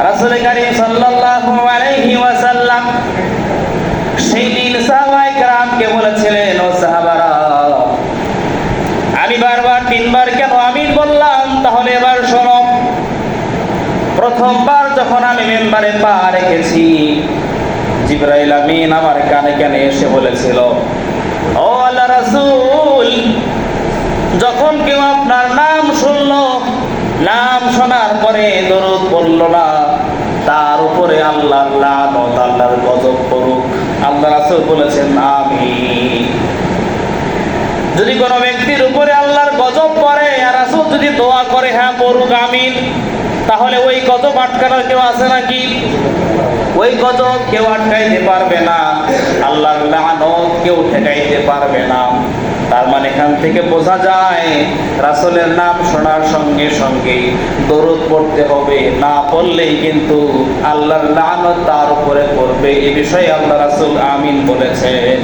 রাসূল কারীম সাল্লাল্লাহু আলাইহি ওয়াসাল্লাম সেই দিন সাহাবায়ে কেরামকে বলেছিলেন, ও সাহাবারা, আমি বারবার তিনবার কেন আমিন বললাম? তাহলে এবার শোনো। প্রথমবার যখন আমি মিম্বারে পা রেখেছি, জিবরাইল আমিন আমার কানে কানে এসে বলেছিল, ও আল্লাহর রাসূল, যখন কেউ আপনার নাম শুনলো, নাম শোনার পরে দরুদ পড়ল না, তার উপরে আল্লাহর লানত, আল্লাহর গজব পড়ুক। আল্লাহ রাসূল বলেছেন আমিন। যদি কোনো ব্যক্তির উপরে আল্লাহর গজব পড়ে আর রাসূল যদি দোয়া করে হ্যাঁ পড়ুক আমিন, তাহলে ওই গজব আটকানোর কেউ আছে নাকি? ওই গজব কেউ আটকাইতে পারবে না, আল্লাহর লানত কেউ ঠেকাইতে পারবে না। তার মানে এখান থেকে বোঝা যায় রাসূলের নাম শোনার সঙ্গে সঙ্গে দরুদ পড়তে হবে, না পড়লেই কিন্তু আল্লাহর লানত তার উপরে পড়বে। এই বিষয়ে আল্লাহ রাসূল আমিন বলেছেন।